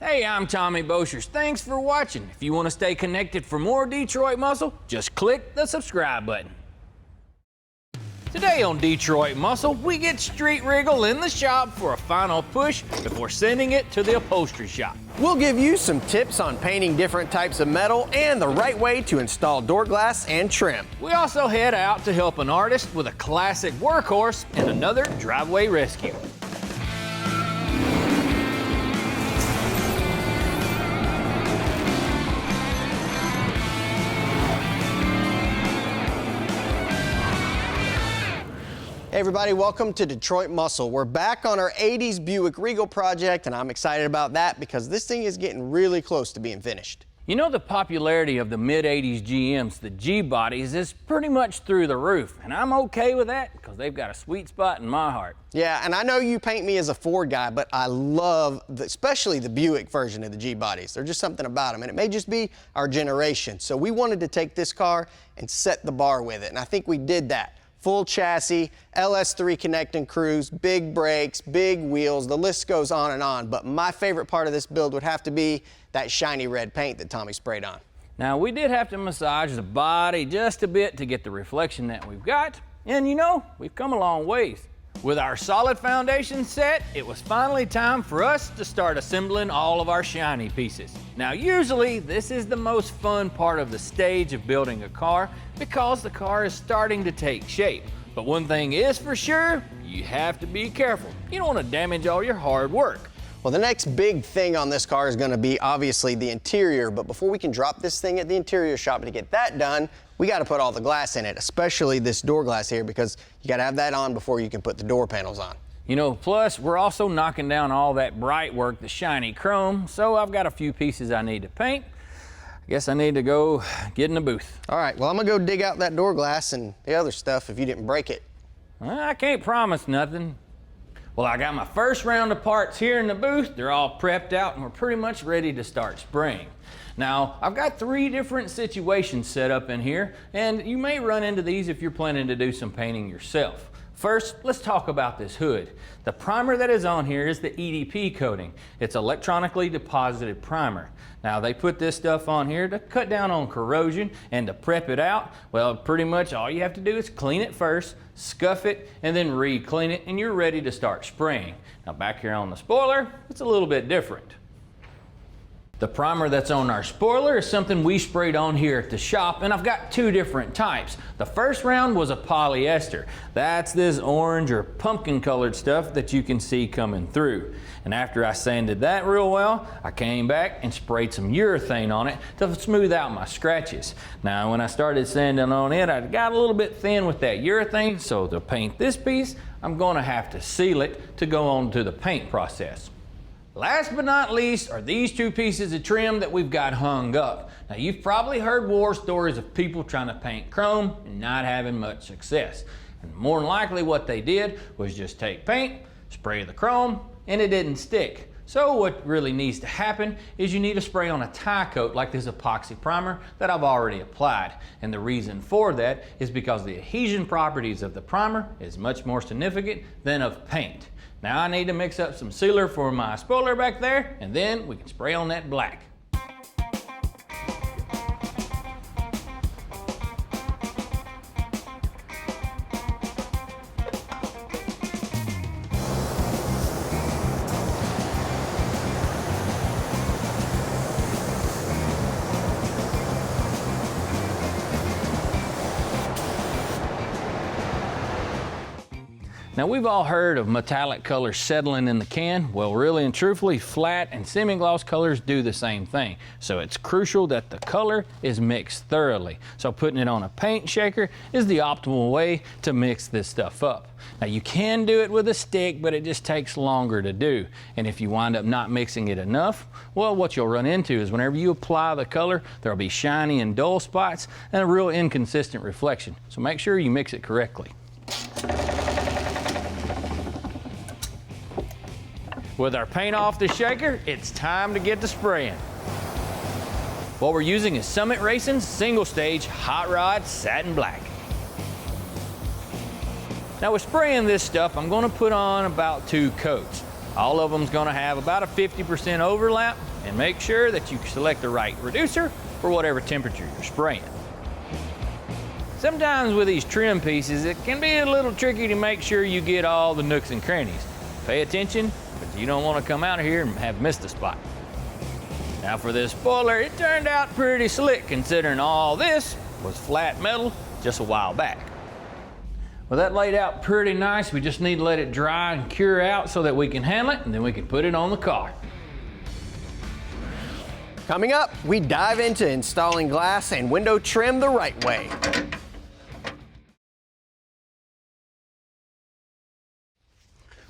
Hey, I'm Tommy Boshers. Thanks for watching. If you want to stay connected for more Detroit Muscle, just click the subscribe button. Today on Detroit Muscle, we get Street Regal in the shop for a final push before sending it to the upholstery shop. We'll give you some tips on painting different types of metal and the right way to install door glass and trim. We also head out to help an artist with a classic workhorse and another driveway rescue. Hey everybody, welcome to Detroit Muscle. We're back on our 80s Buick Regal project, and I'm excited about that because this thing is getting really close to being finished. You know, the popularity of the mid-80s GMs, the G-bodies, is pretty much through the roof, and I'm okay with that because they've got a sweet spot in my heart. Yeah, and I know you paint me as a Ford guy, but I love, especially the Buick version of the G-bodies. There's just something about them, and it may just be our generation. So we wanted to take this car and set the bar with it, and I think we did that. Full chassis, LS3 connecting cruise, big brakes, big wheels, the list goes on and on. But my favorite part of this build would have to be that shiny red paint that Tommy sprayed on. Now, we did have to massage the body just a bit to get the reflection that we've got. And you know, we've come a long ways. With our solid foundation set, it was finally time for us to start assembling all of our shiny pieces. Now, usually this is the most fun part of the stage of building a car because the car is starting to take shape. But one thing is for sure, you have to be careful. You don't want to damage all your hard work. Well, the next big thing on this car is going to be obviously the interior, but before we can drop this thing at the interior shop to get that done, we got to put all the glass in it, especially this door glass here, because you got to have that on before you can put the door panels on. You know, plus we're also knocking down all that bright work, the shiny chrome, so I've got a few pieces I need to paint. I guess I need to go get in the booth. All right, well, I'm going to go dig out that door glass and the other stuff if you didn't break it. Well, I can't promise nothing. Well, I got my first round of parts here in the booth. They're all prepped out and we're pretty much ready to start spraying. Now, I've got 3 different situations set up in here, and you may run into these if you're planning to do some painting yourself. First, let's talk about this hood. The primer that is on here is the EDP coating. It's electronically deposited primer. Now, they put this stuff on here to cut down on corrosion and to prep it out. Well, pretty much all you have to do is clean it first, scuff it, and then re-clean it, and you're ready to start spraying. Now, back here on the spoiler, it's a little bit different. The primer that's on our spoiler is something we sprayed on here at the shop, and I've got 2 different types. The first round was a polyester. That's this orange or pumpkin colored stuff that you can see coming through. And after I sanded that real well, I came back and sprayed some urethane on it to smooth out my scratches. Now, when I started sanding on it, I got a little bit thin with that urethane, so to paint this piece, I'm gonna have to seal it to go on to the paint process. Last but not least are these 2 pieces of trim that we've got hung up. Now, you've probably heard war stories of people trying to paint chrome and not having much success. And more than likely what they did was just take paint, spray the chrome, and it didn't stick. So what really needs to happen is you need to spray on a tie coat like this epoxy primer that I've already applied. And the reason for that is because the adhesion properties of the primer is much more significant than of paint. Now I need to mix up some sealer for my spoiler back there, and then we can spray on that black. Now, we've all heard of metallic colors settling in the can. Well, really and truthfully, flat and semi-gloss colors do the same thing. So it's crucial that the color is mixed thoroughly. So putting it on a paint shaker is the optimal way to mix this stuff up. Now, you can do it with a stick, but it just takes longer to do. And if you wind up not mixing it enough, well, what you'll run into is whenever you apply the color, there'll be shiny and dull spots and a real inconsistent reflection. So make sure you mix it correctly. With our paint off the shaker, it's time to get to spraying. What we're using is Summit Racing's single stage hot rod satin black. Now with spraying this stuff, I'm going to put on about 2 coats. All of them's gonna have about a 50% overlap, and make sure that you select the right reducer for whatever temperature you're spraying. Sometimes with these trim pieces, it can be a little tricky to make sure you get all the nooks and crannies. Pay attention, but you don't want to come out of here and have missed a spot. Now for this spoiler, it turned out pretty slick considering all this was flat metal just a while back. Well, that laid out pretty nice. We just need to let it dry and cure out so that we can handle it, and then we can put it on the car. Coming up, we dive into installing glass and window trim the right way.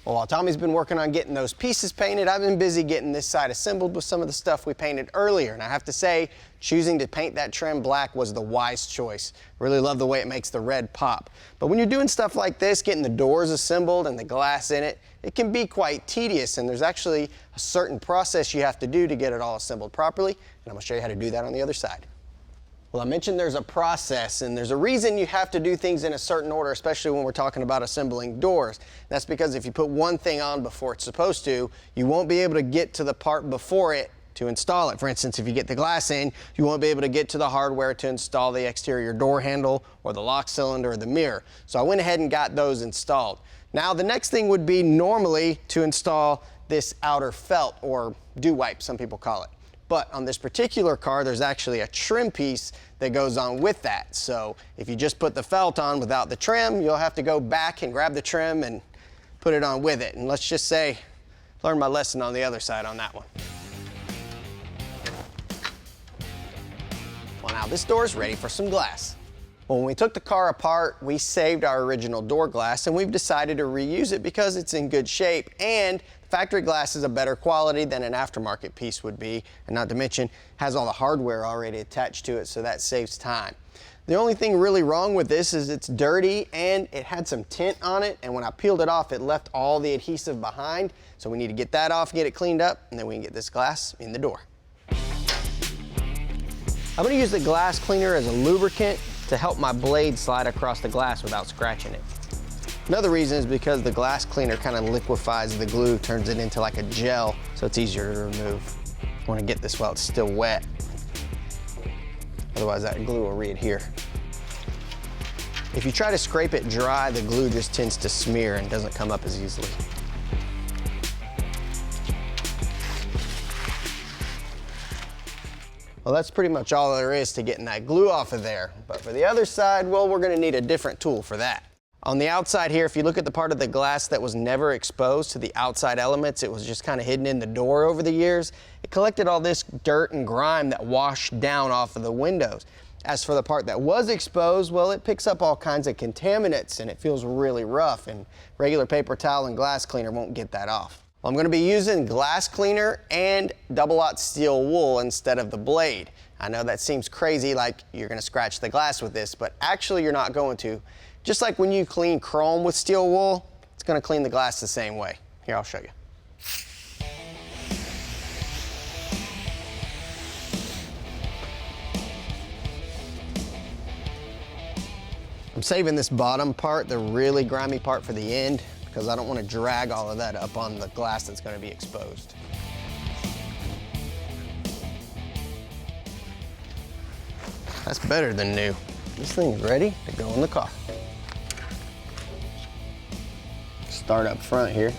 Well, while Tommy's been working on getting those pieces painted, I've been busy getting this side assembled with some of the stuff we painted earlier. And I have to say, choosing to paint that trim black was the wise choice. Really love the way it makes the red pop. But when you're doing stuff like this, getting the doors assembled and the glass in it, it can be quite tedious. And there's actually a certain process you have to do to get it all assembled properly. And I'm gonna show you how to do that on the other side. Well, I mentioned there's a process, and there's a reason you have to do things in a certain order, especially when we're talking about assembling doors. That's because if you put one thing on before it's supposed to, you won't be able to get to the part before it to install it. For instance, if you get the glass in, you won't be able to get to the hardware to install the exterior door handle or the lock cylinder or the mirror. So I went ahead and got those installed. Now, the next thing would be normally to install this outer felt, or dew wipe, some people call it. But on this particular car, there's actually a trim piece that goes on with that. So if you just put the felt on without the trim, you'll have to go back and grab the trim and put it on with it. And let's just say, learn my lesson on the other side on that one. Well, now this door is ready for some glass. Well, when we took the car apart, we saved our original door glass, and we've decided to reuse it because it's in good shape, and factory glass is a better quality than an aftermarket piece would be, and not to mention has all the hardware already attached to it, so that saves time. The only thing really wrong with this is it's dirty and it had some tint on it, and when I peeled it off, it left all the adhesive behind, so we need to get that off, get it cleaned up, and then we can get this glass in the door. I'm going to use the glass cleaner as a lubricant to help my blade slide across the glass without scratching it. Another reason is because the glass cleaner kind of liquefies the glue, turns it into like a gel, so it's easier to remove. I want to get this while it's still wet. Otherwise that glue will re-adhere. If you try to scrape it dry, the glue just tends to smear and doesn't come up as easily. Well, that's pretty much all there is to getting that glue off of there. But for the other side, well, we're gonna need a different tool for that. On the outside here, if you look at the part of the glass that was never exposed to the outside elements, it was just kind of hidden in the door over the years. It collected all this dirt and grime that washed down off of the windows. As for the part that was exposed, well, it picks up all kinds of contaminants and it feels really rough, and regular paper towel and glass cleaner won't get that off. Well, I'm going to be using glass cleaner and double-aught steel wool instead of the blade. I know that seems crazy, like you're going to scratch the glass with this, but actually you're not going to. Just like when you clean chrome with steel wool, it's going to clean the glass the same way. Here, I'll show you. I'm saving this bottom part, the really grimy part, for the end, because I don't want to drag all of that up on the glass that's going to be exposed. That's better than new. This thing's ready to go in the car. Start up front here.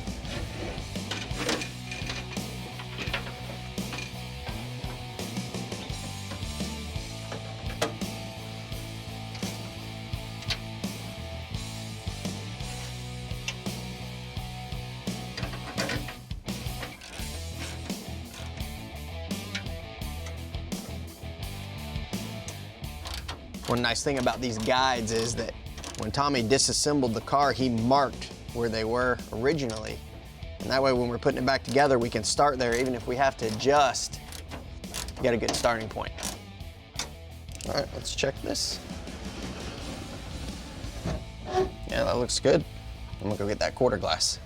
One nice thing about these guides is that when Tommy disassembled the car, he marked where they were originally. And that way when we're putting it back together, we can start there even if we have to adjust. You got a good starting point. All right, let's check this. Yeah, that looks good. I'm gonna go get that quarter glass.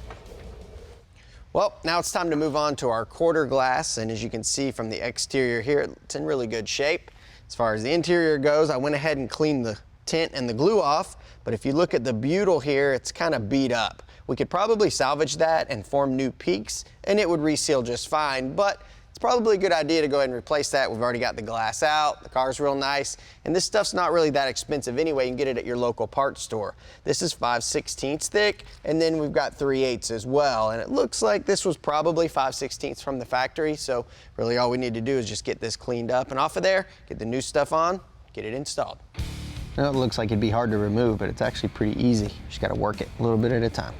Well, now it's time to move on to our quarter glass, and as you can see from the exterior here, it's in really good shape. As far as the interior goes, I went ahead and cleaned the tint and the glue off, but if you look at the butyl here, it's kind of beat up. We could probably salvage that and form new peaks, and it would reseal just fine, but it's probably a good idea to go ahead and replace that. We've already got the glass out, the car's real nice, and this stuff's not really that expensive anyway. You can get it at your local parts store. This is 5/16 thick, and then we've got 3/8 as well, and it looks like this was probably 5/16 from the factory, so really all we need to do is just get this cleaned up and off of there, get the new stuff on, get it installed. Now it looks like it'd be hard to remove, but it's actually pretty easy. Just gotta work it a little bit at a time.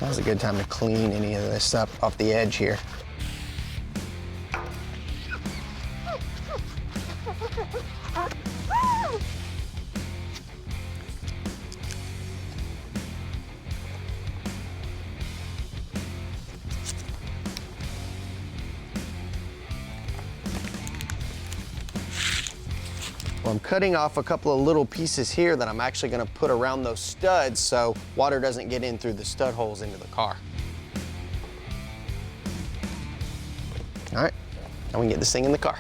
Now's a good time to clean any of this up off the edge here. Well, I'm cutting off a couple of little pieces here that I'm actually going to put around those studs so water doesn't get in through the stud holes into the car. All right, now we can get this thing in the car.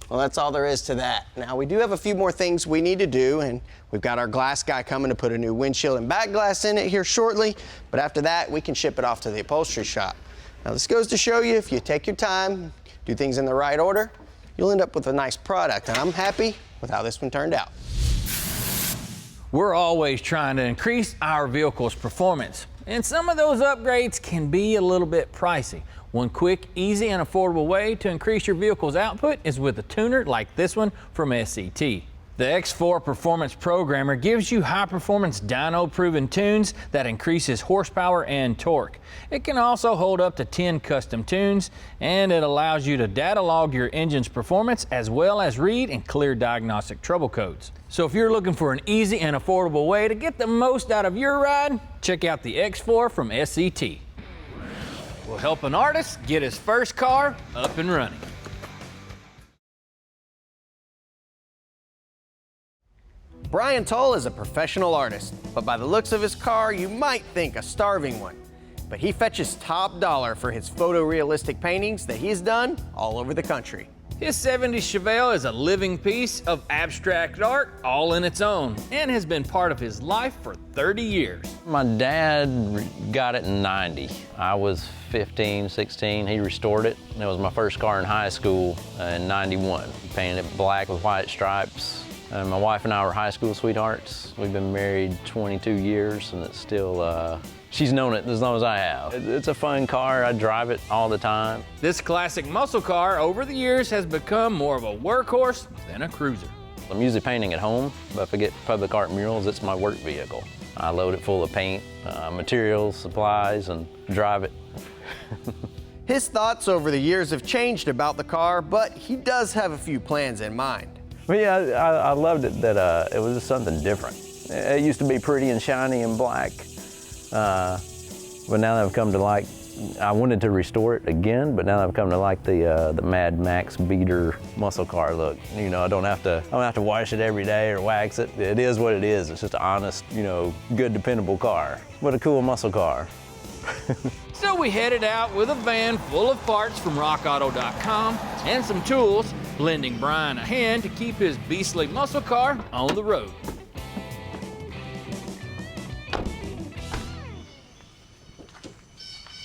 Well, that's all there is to that. Now, we do have a few more things we need to do, and we've got our glass guy coming to put a new windshield and back glass in it here shortly, but after that, we can ship it off to the upholstery shop. Now, this goes to show you if you take your time, do things in the right order, you'll end up with a nice product, and I'm happy with how this one turned out. We're always trying to increase our vehicle's performance, and some of those upgrades can be a little bit pricey. One quick, easy, and affordable way to increase your vehicle's output is with a tuner like this one from SCT. The X4 Performance Programmer gives you high-performance dyno-proven tunes that increases horsepower and torque. It can also hold up to 10 custom tunes, and it allows you to data log your engine's performance as well as read and clear diagnostic trouble codes. So if you're looking for an easy and affordable way to get the most out of your ride, check out the X4 from SCT. We'll help an artist get his first car up and running. Brian Tull is a professional artist, but by the looks of his car, you might think a starving one. But he fetches top dollar for his photorealistic paintings that he's done all over the country. His 70s Chevelle is a living piece of abstract art all in its own and has been part of his life for 30 years. My dad got it in '90. I was 15, 16. He restored it. It was my first car in high school in '91. He painted it black with white stripes. And my wife and I were high school sweethearts. We've been married 22 years and it's still, she's known it as long as I have. It's a fun car. I drive it all the time. This classic muscle car over the years has become more of a workhorse than a cruiser. I'm usually painting at home, but if I get public art murals, it's my work vehicle. I load it full of paint, materials, supplies, and drive it. His thoughts over the years have changed about the car, but he does have a few plans in mind. Well, yeah, I loved it that it was just something different. It used to be pretty and shiny and black, but now that I've come to like, I wanted to restore it again, but now that I've come to like the Mad Max beater muscle car look. You know, I don't have to wash it every day or wax it. It is what it is. It's just an honest, you know, good, dependable car. What a cool muscle car. So we headed out with a van full of parts from rockauto.com and some tools, lending Brian a hand to keep his beastly muscle car on the road.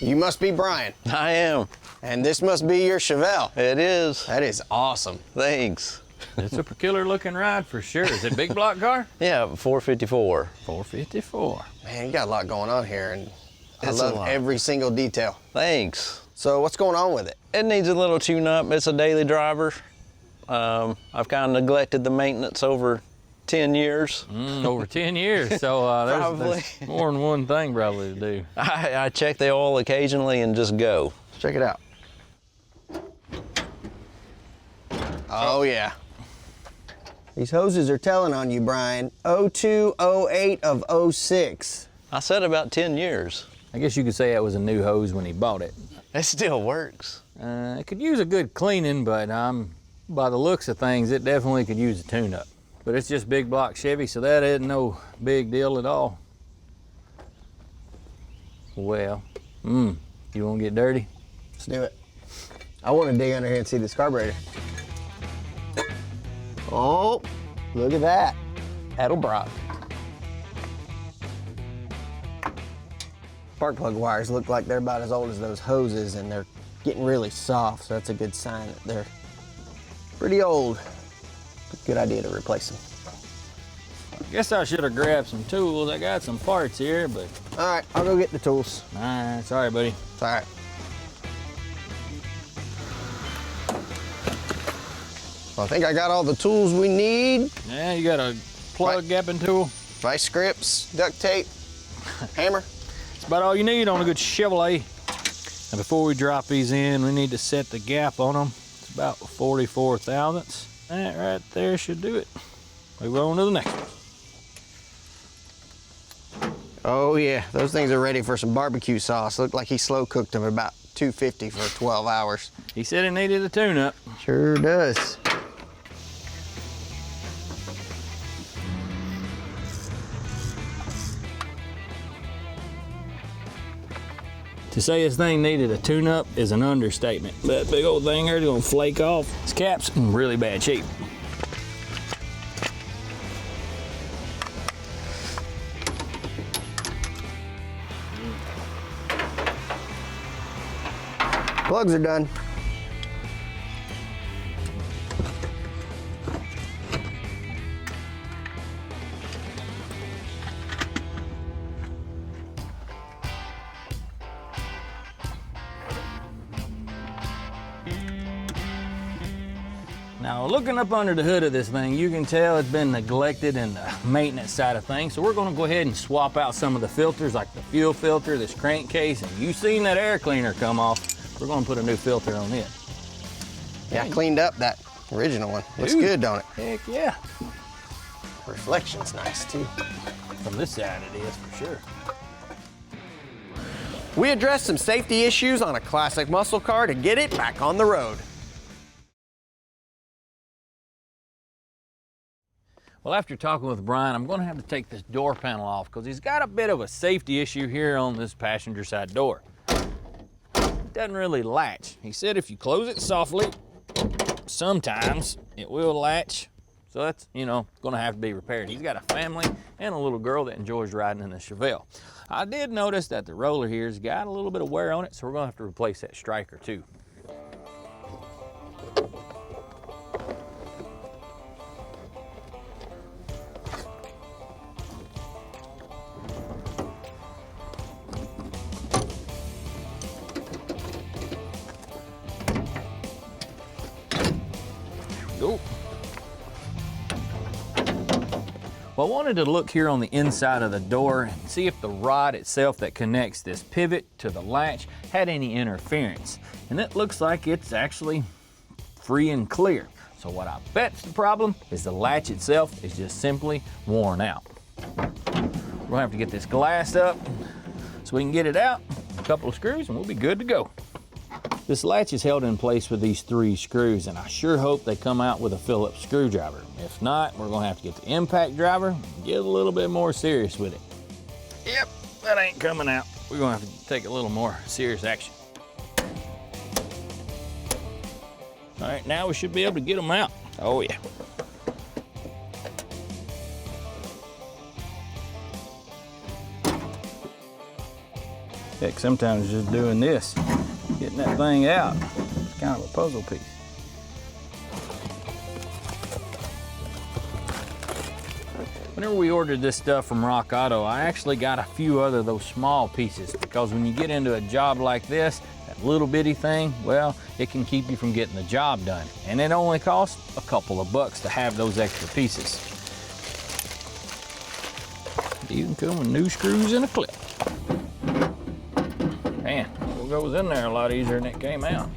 You must be Brian. I am. And this must be your Chevelle. It is. That is awesome. Thanks. It's a killer looking ride for sure. Is it a big block car? Yeah, 454. 454. Man, you got a lot going on here, and I It's a love lot. every single detail. Thanks. So what's going on with it? It needs a little tune-up. It's a daily driver. I've kind of neglected the maintenance over 10 years. Over 10 years, so Probably. there's more than one thing probably to do. I check the oil occasionally and just go. Check it out. Oh yeah. These hoses are telling on you, Brian. 02, 08 of 06. I said about 10 years. I guess you could say that was a new hose when he bought it. It still works. It could use a good cleaning, but by the looks of things, it definitely could use a tune-up. but it's just big block Chevy, so that isn't no big deal at all. Well, you want to get dirty? Let's do it. I want to dig under here and see this carburetor. Oh, look at that. Edelbrock. Spark plug wires look like they're about as old as those hoses, and they're getting really soft, so that's a good sign that they're pretty old. Good idea to replace them. I guess I should have grabbed some tools. I got some parts here, but... All right, I'll go get the tools. All right, sorry, buddy. It's all right. Well, I think I got all the tools we need. Yeah, you got a plug gapping tool. Vice grips, duct tape, hammer. That's about all you need on a good Chevrolet. And before we drop these in, we need to set the gap on them. It's about 44 thousandths. That right there should do it. Move on to the next one. Oh yeah, those things are ready for some barbecue sauce. Looked like he slow cooked them about 250 for 12 hours. He said it needed a tune-up. Sure does. To say this thing needed a tune-up is an understatement. That big old thing here is gonna flake off. This cap's in really bad shape. Plugs are done. Now, looking up under the hood of this thing, you can tell it's been neglected in the maintenance side of things. So we're gonna go ahead and swap out some of the filters, like the fuel filter, this crankcase, and you've seen that air cleaner come off. We're gonna put a new filter on it. Yeah, I cleaned up that original one. Looks good, don't it? Heck yeah. Reflection's nice too. From this side it is for sure. We addressed some safety issues on a classic muscle car to get it back on the road. Well, after talking with Brian, I'm gonna have to take this door panel off because he's got a bit of a safety issue here on this passenger side door. It doesn't really latch. He said if you close it softly, sometimes it will latch. So that's, you know, gonna have to be repaired. He's got a family and a little girl that enjoys riding in the Chevelle. I did notice that the roller here's got a little bit of wear on it, so we're gonna have to replace that striker too. Go. Well, I wanted to look here on the inside of the door and see if the rod itself that connects this pivot to the latch had any interference. And it looks like it's actually free and clear. So what I bet's the problem is the latch itself is just simply worn out. We're gonna have to get this glass up so we can get it out, a couple of screws, and we'll be good to go. This latch is held in place with these 3 screws, and I sure hope they come out with a Phillips screwdriver. If not, we're gonna have to get the impact driver and get a little bit more serious with it. Yep, that ain't coming out. We're gonna have to take a little more serious action. All right, now we should be able to get them out. Oh yeah. Heck, sometimes just doing this, getting that thing out, it's kind of a puzzle piece. Whenever we ordered this stuff from Rock Auto, I actually got a few other of those small pieces because when you get into a job like this, that little bitty thing, well, it can keep you from getting the job done. And it only costs a couple of bucks to have those extra pieces. It even come with new screws and a clip. Man, it goes in there a lot easier than it came out.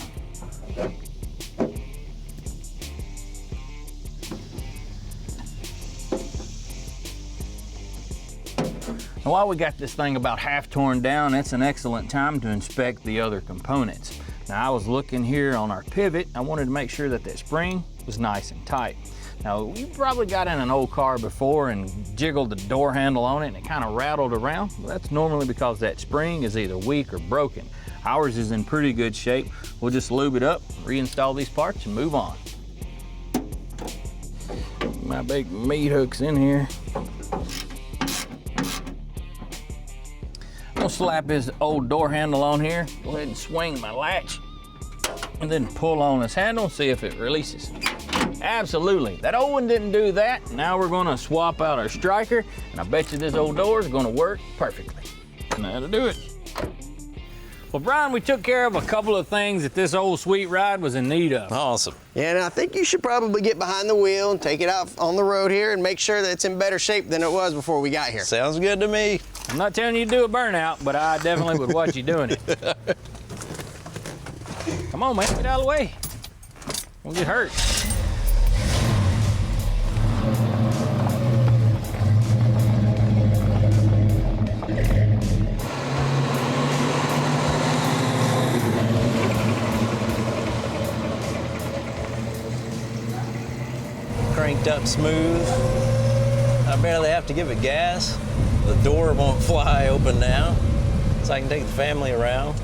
Now, while we got this thing about half torn down, it's an excellent time to inspect the other components. Now, I was looking here on our pivot. I wanted to make sure that that spring was nice and tight. Now, you probably got in an old car before and jiggled the door handle on it and it kind of rattled around. Well, that's normally because that spring is either weak or broken. Ours is in pretty good shape. We'll just lube it up, reinstall these parts, and move on. My big meat hook's in here. I'm gonna slap his old door handle on here. Go ahead and swing my latch and then pull on this handle and see if it releases. Absolutely, that old one didn't do that. Now we're gonna swap out our striker, and I bet you this old door is gonna work perfectly. And that'll do it. Well, Brian, we took care of a couple of things that this old sweet ride was in need of. Awesome. Yeah, and I think you should probably get behind the wheel and take it out on the road here and make sure that it's in better shape than it was before we got here. Sounds good to me. I'm not telling you to do a burnout, but I definitely would watch you doing it. Come on, man, get out of the way. Don't get hurt. Cranked up smooth. I barely have to give it gas. The door won't fly open now, so I can take the family around.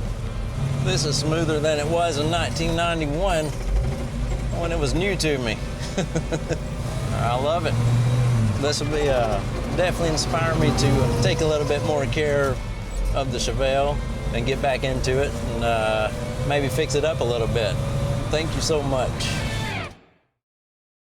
This is smoother than it was in 1991 when it was new to me. I love it. This will be definitely inspire me to take a little bit more care of the Chevelle and get back into it and maybe fix it up a little bit. Thank you so much.